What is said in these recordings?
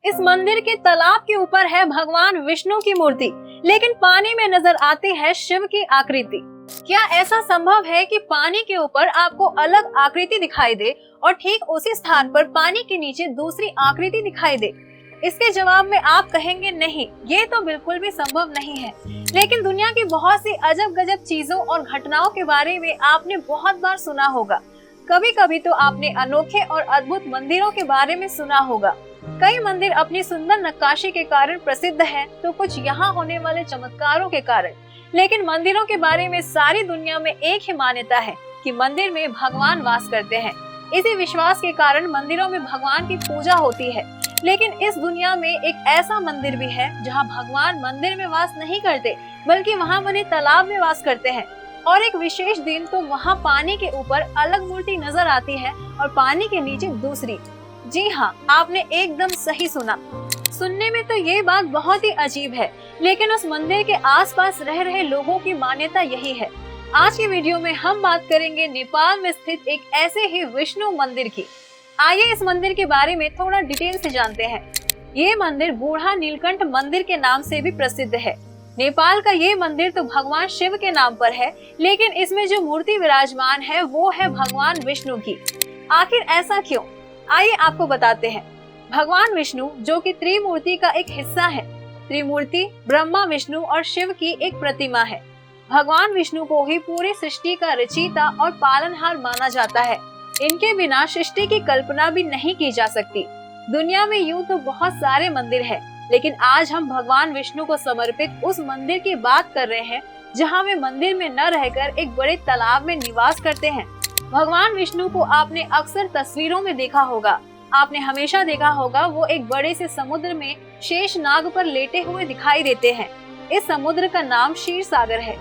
इस मंदिर के तालाब के ऊपर है भगवान विष्णु की मूर्ति, लेकिन पानी में नजर आती है शिव की आकृति। क्या ऐसा संभव है कि पानी के ऊपर आपको अलग आकृति दिखाई दे और ठीक उसी स्थान पर पानी के नीचे दूसरी आकृति दिखाई दे? इसके जवाब में आप कहेंगे नहीं, ये तो बिल्कुल भी संभव नहीं है। लेकिन दुनिया की बहुत सी अजब गजब चीजों और घटनाओं के बारे में आपने बहुत बार सुना होगा। कभी कभी तो आपने अनोखे और अद्भुत मंदिरों के बारे में सुना होगा। कई मंदिर अपनी सुंदर नक्काशी के कारण प्रसिद्ध हैं, तो कुछ यहाँ होने वाले चमत्कारों के कारण। लेकिन मंदिरों के बारे में सारी दुनिया में एक ही मान्यता है कि मंदिर में भगवान वास करते हैं। इसी विश्वास के कारण मंदिरों में भगवान की पूजा होती है। लेकिन इस दुनिया में एक ऐसा मंदिर भी है जहाँ भगवान मंदिर में वास नहीं करते, बल्कि वहाँ बने तालाब में वास करते हैं। और एक विशेष दिन तो वहाँ पानी के ऊपर अलग मूर्ति नजर आती है और पानी के नीचे दूसरी। जी हाँ, आपने एकदम सही सुना। सुनने में तो ये बात बहुत ही अजीब है, लेकिन उस मंदिर के आसपास रह रहे लोगों की मान्यता यही है। आज की वीडियो में हम बात करेंगे नेपाल में स्थित एक ऐसे ही विष्णु मंदिर की। आइए इस मंदिर के बारे में थोड़ा डिटेल से जानते हैं। ये मंदिर बूढ़ा नीलकंठ मंदिर के नाम से भी प्रसिद्ध है। नेपाल का ये मंदिर तो भगवान शिव के नाम पर है, लेकिन इसमें जो मूर्ति विराजमान है वो है भगवान विष्णु की। आखिर ऐसा क्यों? आइए आपको बताते हैं। भगवान विष्णु जो कि त्रिमूर्ति का एक हिस्सा है। त्रिमूर्ति ब्रह्मा, विष्णु और शिव की एक प्रतिमा है। भगवान विष्णु को ही पूरी सृष्टि का रचयिता और पालनहार माना जाता है। इनके बिना सृष्टि की कल्पना भी नहीं की जा सकती। दुनिया में यूं तो बहुत सारे मंदिर हैं, लेकिन आज हम भगवान विष्णु को समर्पित उस मंदिर की बात कर रहे हैं जहां वे मंदिर में न रहकर एक बड़े तालाब में निवास करते हैं। भगवान विष्णु को आपने अक्सर तस्वीरों में देखा होगा। आपने हमेशा देखा होगा वो एक बड़े से समुद्र में शेष नाग पर लेटे हुए दिखाई देते हैं। इस समुद्र का नाम क्षीर सागर है।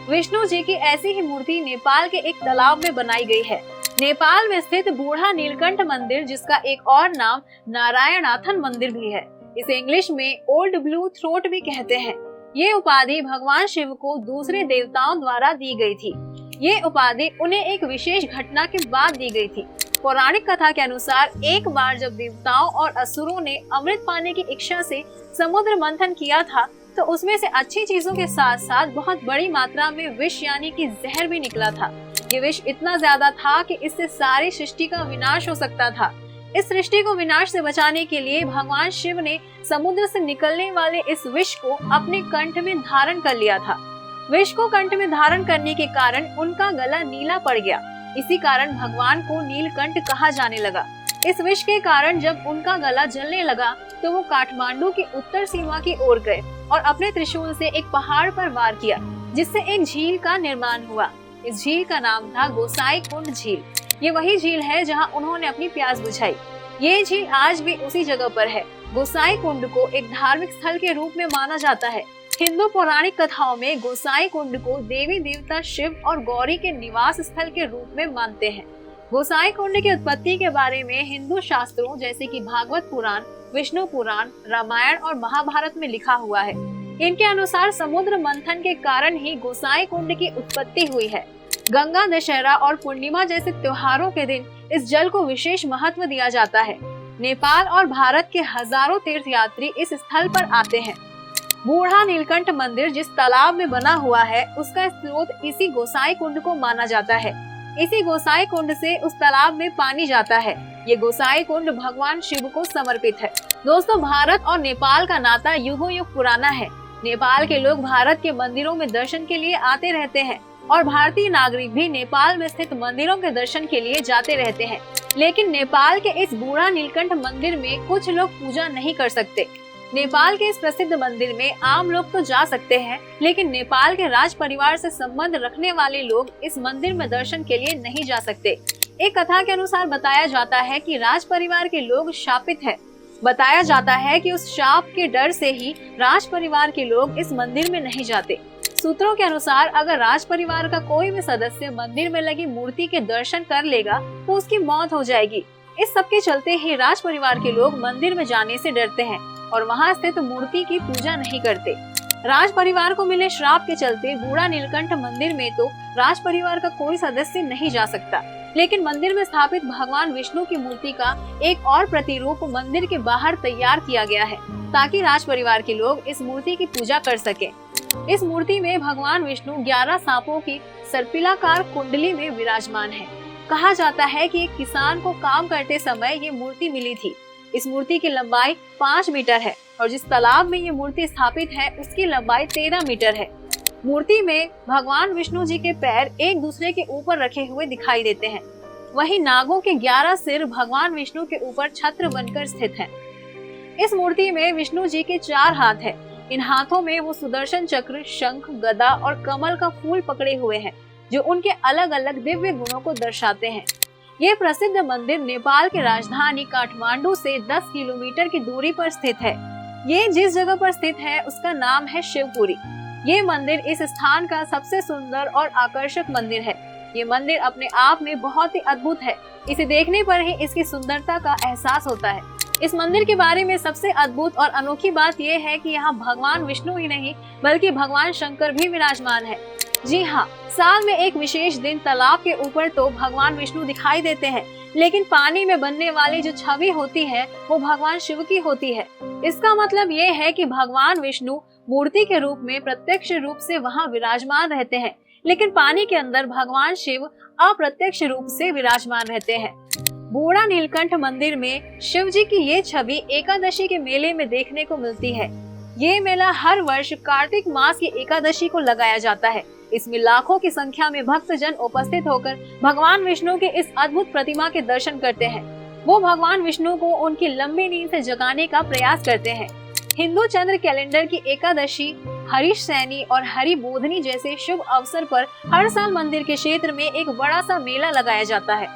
विष्णु जी की ऐसी ही मूर्ति नेपाल के एक तालाब में बनाई गई है। नेपाल में स्थित बूढ़ा नीलकंठ मंदिर, जिसका एक और नाम नारायणाथन मंदिर भी है, इसे इंग्लिश में ओल्ड ब्लू थ्रोट भी कहते हैं। ये उपाधि भगवान शिव को दूसरे देवताओं द्वारा दी गई थी। ये उपाधि उन्हें एक विशेष घटना के बाद दी गई थी। पौराणिक कथा के अनुसार एक बार जब देवताओं और असुरों ने अमृत पाने की इच्छा से समुद्र मंथन किया था, तो उसमें से अच्छी चीजों के साथ साथ बहुत बड़ी मात्रा में विष यानी कि जहर भी निकला था। ये विष इतना ज्यादा था कि इससे सारी सृष्टि का विनाश हो सकता था। इस सृष्टि को विनाश से बचाने के लिए भगवान शिव ने समुद्र से निकलने वाले इस विष को अपने कंठ में धारण कर लिया था। विष को कंठ में धारण करने के कारण उनका गला नीला पड़ गया। इसी कारण भगवान को नीलकंठ कहा जाने लगा। इस विष के कारण जब उनका गला जलने लगा, तो वो काठमांडू की उत्तर सीमा की ओर गए और अपने त्रिशूल से एक पहाड़ पर वार किया, जिससे एक झील का निर्माण हुआ। इस झील का नाम था गोसाई कुंड झील। ये वही झील है जहां उन्होंने अपनी प्यास बुझाई। ये झील आज भी उसी जगह पर है। गोसाई कुंड को एक धार्मिक स्थल के रूप में माना जाता है। हिंदू पौराणिक कथाओं में गोसाई कुंड को देवी देवता शिव और गौरी के निवास स्थल के रूप में मानते हैं। गोसाई कुंड की उत्पत्ति के बारे में हिंदू शास्त्रों जैसे कि भागवत पुराण, विष्णु पुराण, रामायण और महाभारत में लिखा हुआ है। इनके अनुसार समुद्र मंथन के कारण ही गोसाई कुंड की उत्पत्ति हुई है। गंगा, दशहरा और पूर्णिमा जैसे त्योहारों के दिन इस जल को विशेष महत्व दिया जाता है। नेपाल और भारत के हजारों तीर्थयात्री इस स्थल पर आते हैं। बूढ़ा नीलकंठ मंदिर जिस तालाब में बना हुआ है, उसका स्रोत इसी गोसाई कुंड को माना जाता है। इसी गोसाई कुंड से उस तालाब में पानी जाता है। ये गोसाई कुंड भगवान शिव को समर्पित है। दोस्तों, भारत और नेपाल का नाता युगों युग पुराना है। नेपाल के लोग भारत के मंदिरों में दर्शन के लिए आते रहते हैं और भारतीय नागरिक भी नेपाल में स्थित मंदिरों के दर्शन के लिए जाते रहते हैं। लेकिन नेपाल के इस बूढ़ा नीलकंठ मंदिर में कुछ लोग पूजा नहीं कर सकते। नेपाल के इस प्रसिद्ध मंदिर में आम लोग तो जा सकते हैं, लेकिन नेपाल के राज परिवार से संबंध रखने वाले लोग इस मंदिर में दर्शन के लिए नहीं जा सकते। एक कथा के अनुसार बताया जाता है कि राज परिवार के लोग शापित हैं। बताया जाता है कि उस शाप के डर से ही राज परिवार के लोग इस मंदिर में नहीं जाते। सूत्रों के अनुसार अगर राज परिवार का कोई भी सदस्य मंदिर में लगी मूर्ति के दर्शन कर लेगा तो उसकी मौत हो जाएगी। इस सब के चलते ही राज परिवार के लोग मंदिर में जाने से डरते हैं और वहां स्थित मूर्ति की पूजा नहीं करते। राज परिवार को मिले श्राप के चलते बूढ़ा नीलकंठ मंदिर में तो राज परिवार का कोई सदस्य नहीं जा सकता। लेकिन मंदिर में स्थापित भगवान विष्णु की मूर्ति का एक और प्रतिरूप मंदिर के बाहर तैयार किया गया है, ताकि राज परिवार के लोग इस मूर्ति की पूजा कर सके। इस मूर्ति में भगवान विष्णु 11 सांपों की सर्पिलाकार कुंडली में विराजमान है। कहा जाता है कि एक किसान को काम करते समय ये मूर्ति मिली थी। इस मूर्ति की लंबाई 5 मीटर है और जिस तालाब में ये मूर्ति स्थापित है उसकी लंबाई 13 मीटर है। मूर्ति में भगवान विष्णु जी के पैर एक दूसरे के ऊपर रखे हुए दिखाई देते हैं। वहीं नागों के 11 सिर भगवान विष्णु के ऊपर छत्र बनकर स्थित हैं। इस मूर्ति में विष्णु जी के 4 हाथ हैं। इन हाथों में वो सुदर्शन चक्र, शंख, गदा और कमल का फूल पकड़े हुए हैं, जो उनके अलग अलग दिव्य गुणों को दर्शाते हैं। ये प्रसिद्ध मंदिर नेपाल के राजधानी काठमांडू से 10 किलोमीटर की दूरी पर स्थित है। ये जिस जगह पर स्थित है उसका नाम है शिवपुरी। ये मंदिर इस स्थान का सबसे सुंदर और आकर्षक मंदिर है। ये मंदिर अपने आप में बहुत ही अद्भुत है। इसे देखने पर ही इसकी सुंदरता का एहसास होता है। इस मंदिर के बारे में सबसे अद्भुत और अनोखी बात यह है कि यहाँ भगवान विष्णु ही नहीं बल्कि भगवान शंकर भी विराजमान है। जी हाँ, साल में एक विशेष दिन तालाब के ऊपर तो भगवान विष्णु दिखाई देते हैं, लेकिन पानी में बनने वाली जो छवि होती है वो भगवान शिव की होती है। इसका मतलब ये है कि भगवान विष्णु मूर्ति के रूप में प्रत्यक्ष रूप से वहाँ विराजमान रहते हैं, लेकिन पानी के अंदर भगवान शिव अप्रत्यक्ष रूप से विराजमान रहते हैं। बूढ़ा नीलकंठ मंदिर में शिव जी की ये छवि एकादशी के मेले में देखने को मिलती है। ये मेला हर वर्ष कार्तिक मास की एकादशी को लगाया जाता है। इसमें लाखों की संख्या में भक्तजन उपस्थित होकर भगवान विष्णु के इस अद्भुत प्रतिमा के दर्शन करते हैं। वो भगवान विष्णु को उनकी लंबी नींद से जगाने का प्रयास करते हैं। हिंदू चंद्र कैलेंडर की एकादशी, हरीश सैनी और हरि बोधनी जैसे शुभ अवसर पर हर साल मंदिर के क्षेत्र में एक बड़ा सा मेला लगाया जाता है।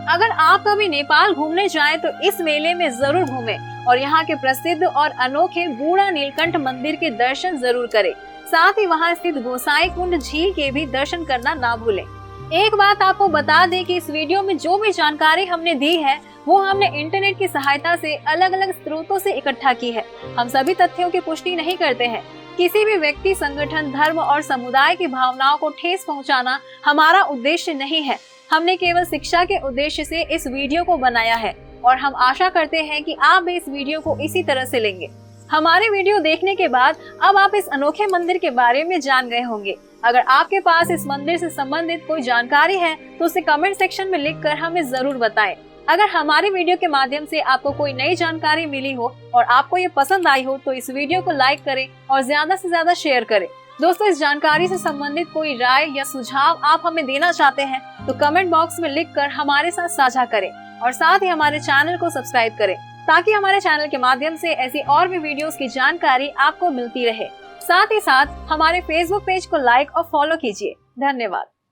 अगर आप कभी नेपाल घूमने जाएं तो इस मेले में जरूर घूमें और यहाँ के प्रसिद्ध और अनोखे बूढ़ा नीलकंठ मंदिर के दर्शन जरूर करें। साथ ही वहाँ स्थित गोसाई कुंड झील के भी दर्शन करना ना भूलें। एक बात आपको बता दें कि इस वीडियो में जो भी जानकारी हमने दी है वो हमने इंटरनेट की सहायता से अलग अलग स्रोतों से इकट्ठा की है। हम सभी तथ्यों की पुष्टि नहीं करते हैं। किसी भी व्यक्ति, संगठन, धर्म और समुदाय की भावनाओं को ठेस पहुंचाना हमारा उद्देश्य नहीं है। हमने केवल शिक्षा के उद्देश्य से इस वीडियो को बनाया है और हम आशा करते हैं कि आप भी इस वीडियो को इसी तरह से लेंगे। हमारे वीडियो देखने के बाद अब आप इस अनोखे मंदिर के बारे में जान गए होंगे। अगर आपके पास इस मंदिर से संबंधित कोई जानकारी है तो उसे कमेंट सेक्शन में लिखकर हमें जरूर बताएं। अगर हमारे वीडियो के माध्यम से आपको कोई नई जानकारी मिली हो और आपको ये पसंद आई हो तो इस वीडियो को लाइक करें और ज्यादा से ज्यादा शेयर करें। दोस्तों, इस जानकारी से संबंधित कोई राय या सुझाव आप हमें देना चाहते हैं तो कमेंट बॉक्स में लिखकर हमारे साथ साझा करें और साथ ही हमारे चैनल को सब्सक्राइब करें, ताकि हमारे चैनल के माध्यम से ऐसी और भी वीडियोस की जानकारी आपको मिलती रहे। साथ ही साथ हमारे फेसबुक पेज को लाइक और फॉलो कीजिए। धन्यवाद।